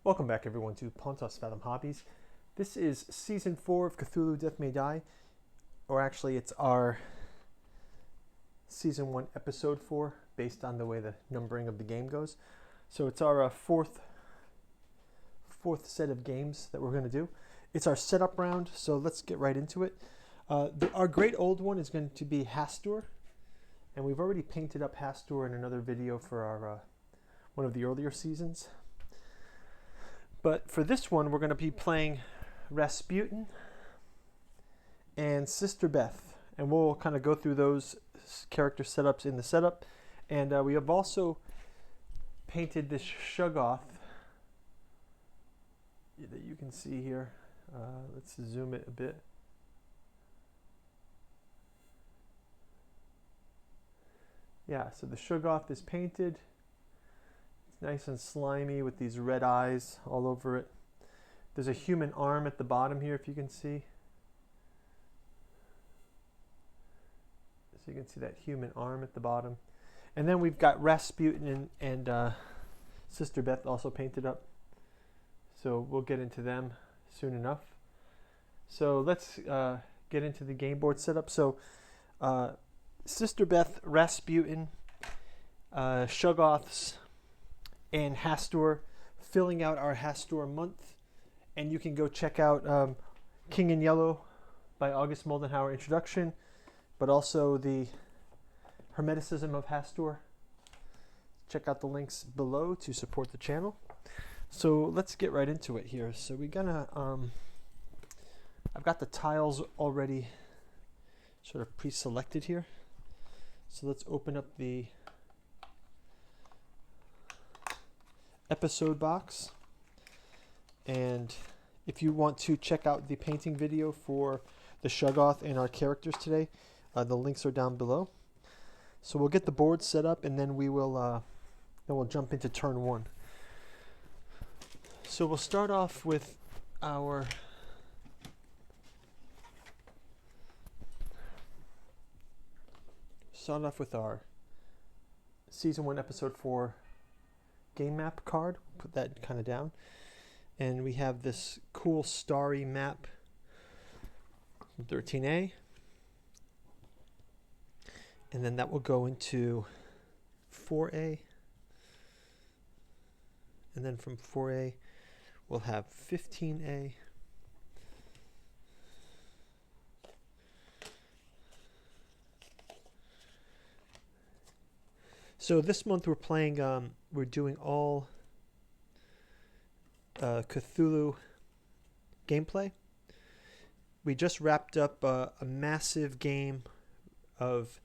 Welcome back everyone to Pontos Fathom Hobbies. This is Season 4 of Cthulhu Death May Die, or actually it's our Season 1 Episode 4, based on the way the numbering of the game goes. So it's our fourth set of games that we're going to do. It's our setup round, so let's get right into it. Our great old one is going to be Hastur, and we've already painted up Hastur in another video for our one of the earlier seasons. But for this one, we're going to be playing Rasputin and Sister Beth. And we'll kind of go through those character setups in the setup. And we have also painted this Shoggoth that you can see here. Let's zoom it a bit. Yeah, so the Shoggoth is painted. Nice and slimy with these red eyes all over it. There's a human arm at the bottom here, if you can see. So you can see that human arm at the bottom. And then we've got Rasputin and Sister Beth also painted up. So we'll get into them soon enough. So let's get into the game board setup. So Sister Beth, Rasputin, Shoggoths, and Hastur, filling out our Hastur month. And you can go check out King in Yellow by August Moldenhauer introduction, but also the Hermeticism of Hastur. Check out the links below to support the channel. So let's get right into it here. So we're gonna, I've got the tiles already sort of pre-selected here. So let's open up the episode box, and if you want to check out the painting video for the Shoggoth and our characters today, the links are down below. So we'll get the board set up, and then we'll jump into turn one. So we'll start off with our Season 1 Episode 4 game map card. Put that kind of down, and we have this cool starry map from 13A, and then that will go into 4A, and then from 4A we'll have 15A, so this month we're playing we're doing all Cthulhu gameplay. We just wrapped up a massive game of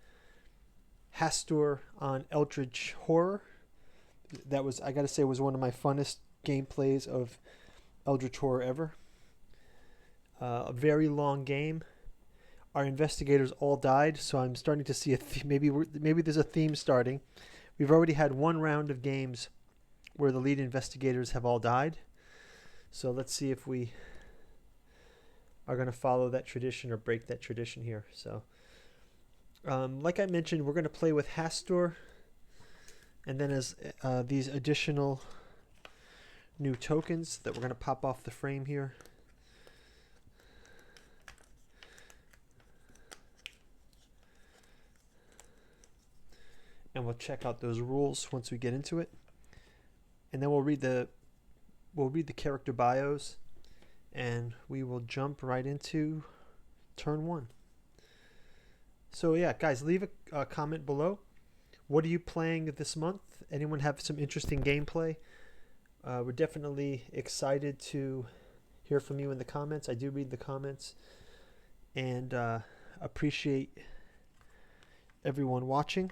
Hastur on Eldritch Horror. That was, I gotta say, was one of my funnest gameplays of Eldritch Horror ever. A very long game. Our investigators all died, so I'm starting to see maybe there's a theme starting. We've already had one round of games where the lead investigators have all died. So let's see if we are going to follow that tradition or break that tradition here. So, like I mentioned, we're going to play with Hastur, and then as these additional new tokens that we're going to pop off the frame here. And we'll check out those rules once we get into it, and then we'll read the character bios, and we will jump right into turn one. So yeah, guys, leave a comment below. What are you playing this month? Anyone have some interesting gameplay? We're definitely excited to hear from you in the comments. I do read the comments, and appreciate everyone watching.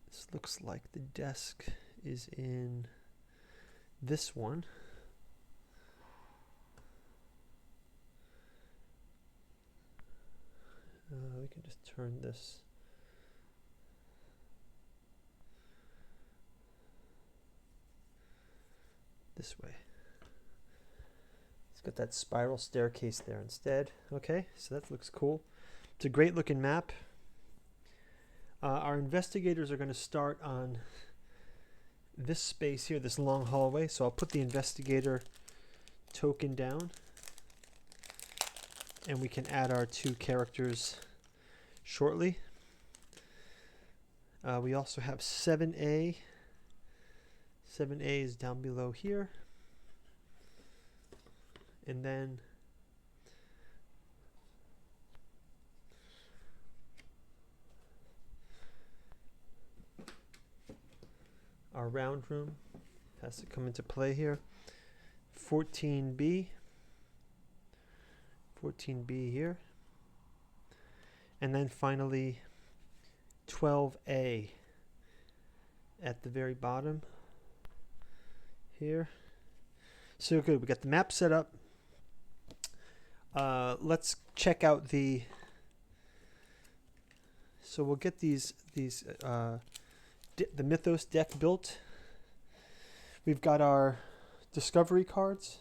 This looks like the desk is in this one. We can just turn this. This way. It's got that spiral staircase there instead. Okay, so that looks cool. It's a great looking map. Our investigators are going to start on this space here, this long hallway. So I'll put the investigator token down, and we can add our 2 characters shortly. We also have 7A. 7A is down below here. And then our round room has to come into play here. 14B. 14B here. And then finally 12A at the very bottom here. So good, we got the map set up. Let's check out the. So we'll get these the Mythos deck built. We've got our discovery cards.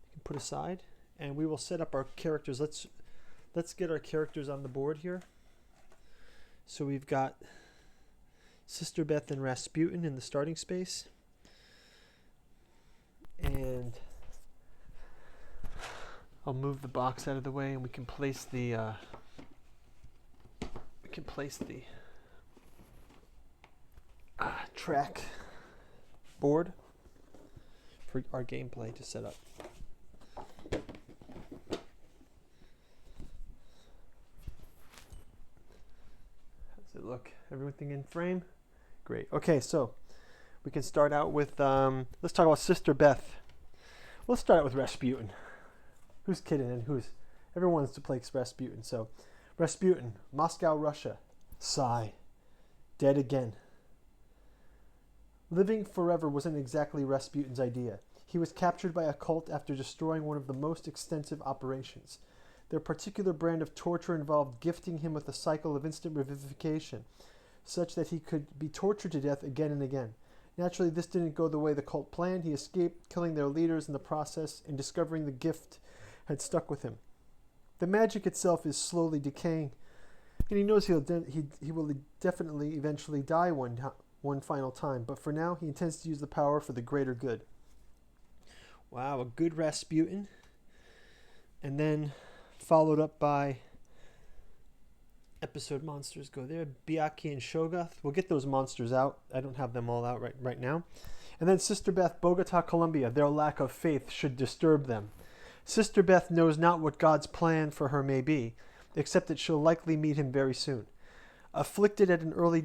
You can put aside, and we will set up our characters. Let's get our characters on the board here. So we've got Sister Beth and Rasputin in the starting space, and I'll move the box out of the way, and we can place the track board for our gameplay to set up. How's it look? Everything in frame? Great. Okay, so we can start out with let's talk about Sister Beth. Let's start out with Rasputin. Who's kidding and who's... Everyone wants to play Rasputin. So, Rasputin, Moscow, Russia. Sigh. Dead again. Living forever wasn't exactly Rasputin's idea. He was captured by a cult after destroying one of the most extensive operations. Their particular brand of torture involved gifting him with a cycle of instant revivification, such that he could be tortured to death again and again. Naturally, this didn't go the way the cult planned. He escaped, killing their leaders in the process, and discovering the gift had stuck with him. The magic itself is slowly decaying, and he knows he will definitely eventually die one final time, but for now he intends to use the power for the greater good. Wow, a good Rasputin. And then followed up by episode monsters go there. Biaki and Shogoth. We'll get those monsters out. I don't have them all out right now. And then Sister Beth, Bogota, Colombia. Their lack of faith should disturb them. Sister Beth knows not what God's plan for her may be, except that she'll likely meet him very soon. Afflicted at an early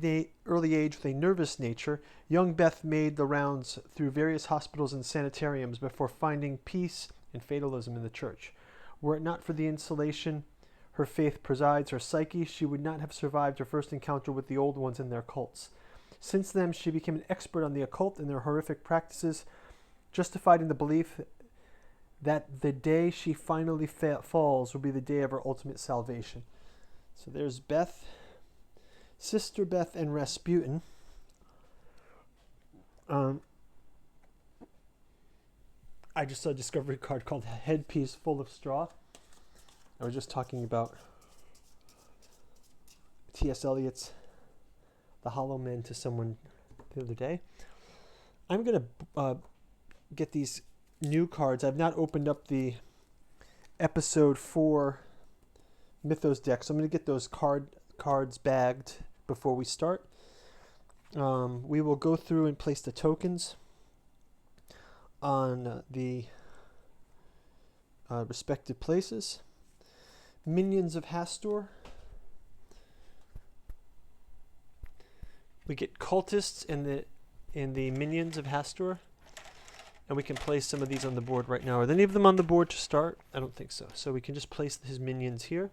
age with a nervous nature, young Beth made the rounds through various hospitals and sanitariums before finding peace and fatalism in the church. Were it not for the insulation her faith presides her psyche, she would not have survived her first encounter with the old ones and their cults. Since then, she became an expert on the occult and their horrific practices, justified in the belief that the day she finally falls will be the day of her ultimate salvation. So there's Beth, Sister Beth, and Rasputin. I just saw a discovery card called Headpiece Full of Straw. I was just talking about T.S. Eliot's The Hollow Men to someone the other day. I'm going to get these new cards. I've not opened up the episode 4 Mythos deck, so I'm going to get those cards bagged before we start. We will go through and place the tokens on the respective places. Minions of Hastur. We get cultists in the minions of Hastur, and we can place some of these on the board right now. Are any of them on the board to start? I don't think so. So we can just place his minions here.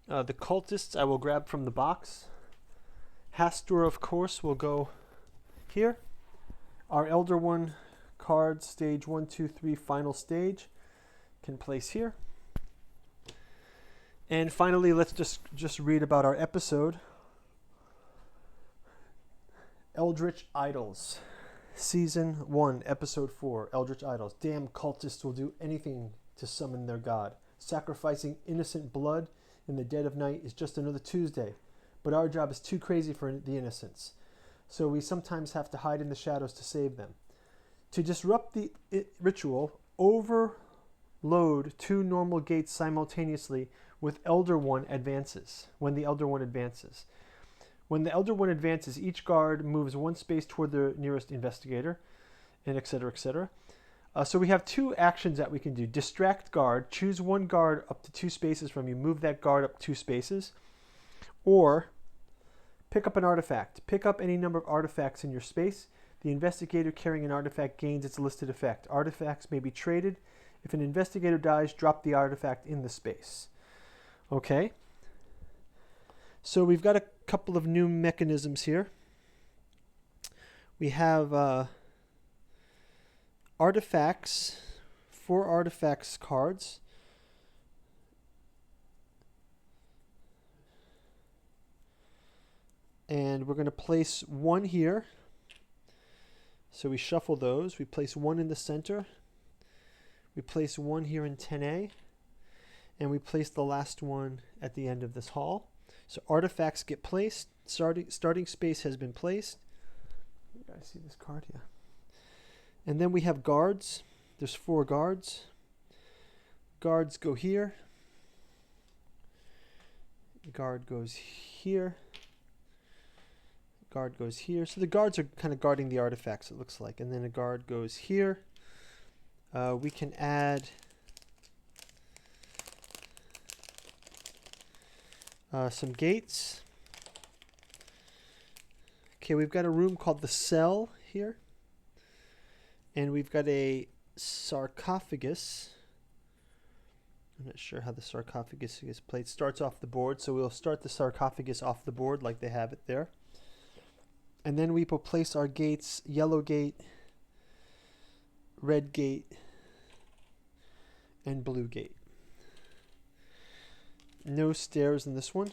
The cultists I will grab from the box. Hastur, of course, will go here. Our Elder One cards, stage 1, 2, 3, final stage, can place here. And finally, let's just read about our episode. Eldritch Idols. Season 1, Episode 4, Eldritch Idols. Damn cultists will do anything to summon their god. Sacrificing innocent blood in the dead of night is just another Tuesday, but our job is too crazy for the innocents. so we sometimes have to hide in the shadows to save them. To disrupt the ritual, overload 2 normal gates simultaneously with Elder One advances. When the Elder One advances. When the Elder One advances, each guard moves 1 space toward the nearest investigator, and etc., etc. So we have 2 actions that we can do. Distract guard, choose 1 guard up to 2 spaces from you, move that guard up 2 spaces. Or pick up an artifact. Pick up any number of artifacts in your space. The investigator carrying an artifact gains its listed effect. Artifacts may be traded. If an investigator dies, drop the artifact in the space. Okay. So we've got a couple of new mechanisms here. We have artifacts, 4 artifacts cards. And we're going to place 1 here. So we shuffle those. We place 1 in the center. We place 1 here in 10A. And we place the last one at the end of this hall. So artifacts get placed. Starting space has been placed. You guys see this card? Yeah. And then we have guards. There's 4 guards. Guards go here. Guard goes here. Guard goes here. So the guards are kind of guarding the artifacts, it looks like. And then a guard goes here. We can add some gates. Okay, we've got a room called the cell here. And we've got a sarcophagus. I'm not sure how the sarcophagus is played. Starts off the board, so we'll start the sarcophagus off the board like they have it there. And then we will place our gates, yellow gate, red gate, and blue gate. No stairs in this one.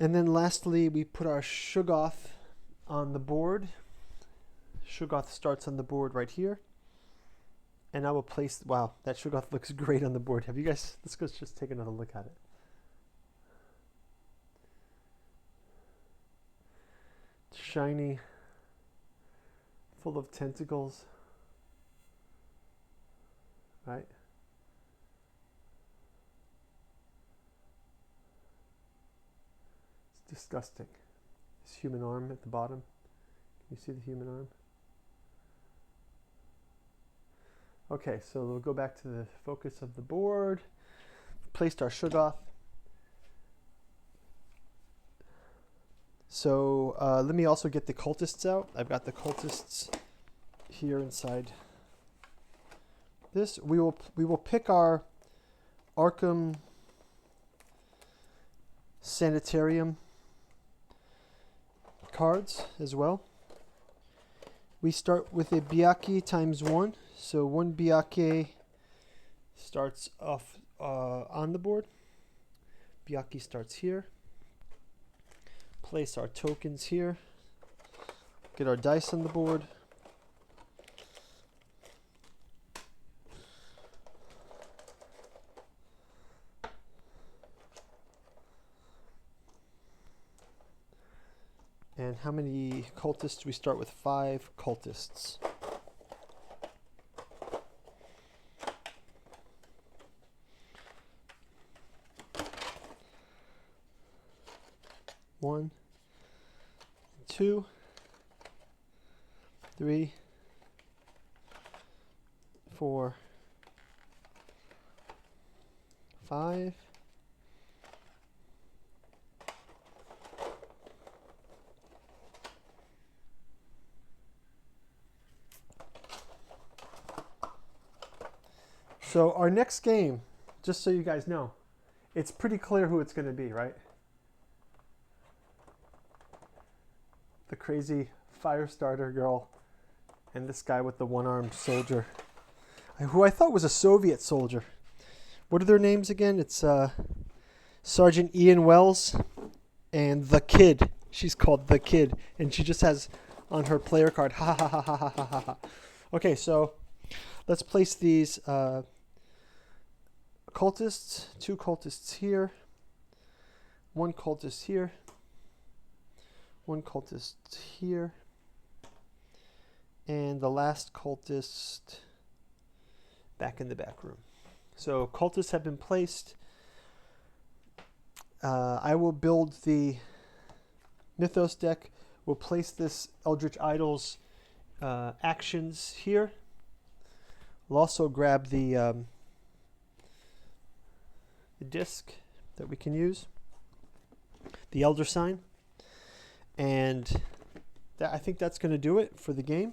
And then lastly, we put our Shoggoth on the board. Shoggoth starts on the board right here. And I will place, wow, that Shoggoth looks great on the board. Have you guys, let's go just take another look at it. It's shiny, full of tentacles, right? It's disgusting. This human arm at the bottom. Can you see the human arm? Okay, so we'll go back to the focus of the board. Placed our Shoggoth. So let me also get the cultists out. I've got the cultists here inside this. We will pick our Arkham Sanitarium cards as well. We start with a Byakhee times 1. So 1 Byakhee starts off on the board. Byakhee starts here. Place our tokens here. Get our dice on the board. And how many cultists? We start with 5 cultists. One, 2, 3, 4, 5. So our next game, just so you guys know, it's pretty clear who it's going to be, right? The crazy fire starter girl and this guy with the one-armed soldier, who I thought was a Soviet soldier. What are their names again? It's Sergeant Ian Wells and the Kid. She's called the Kid, and she just has on her player card, ha ha ha ha ha ha ha ha. Okay, so let's place these cultists. 2 cultists here. 1 cultist here. one cultist here, and the last cultist back in the back room. So cultists have been placed. I will build the Mythos deck. We'll place this Eldritch Idols actions here. We'll also grab the disc that we can use, the Elder Sign, and I think that's going to do it for the game.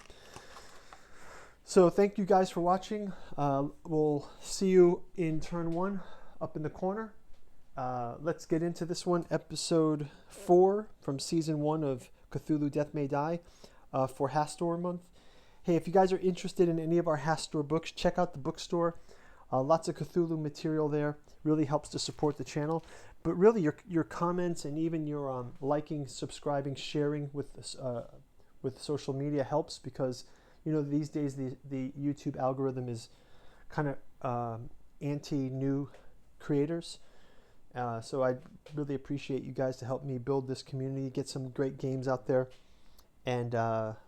So thank you guys for watching. We'll see you in turn 1 up in the corner. Let's get into this one, episode 4 from season 1 of Cthulhu Death May Die for Hastur month. Hey, if you guys are interested in any of our Hastur books, check out the bookstore. Lots of Cthulhu material there. Really helps to support the channel. But really, your comments and even your liking, subscribing, sharing with social media helps, because these days the YouTube algorithm is kind of anti-new creators. So I really appreciate you guys to help me build this community, get some great games out there, and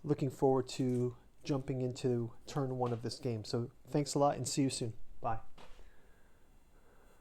looking forward to jumping into turn 1 of this game. So thanks a lot and see you soon. Bye.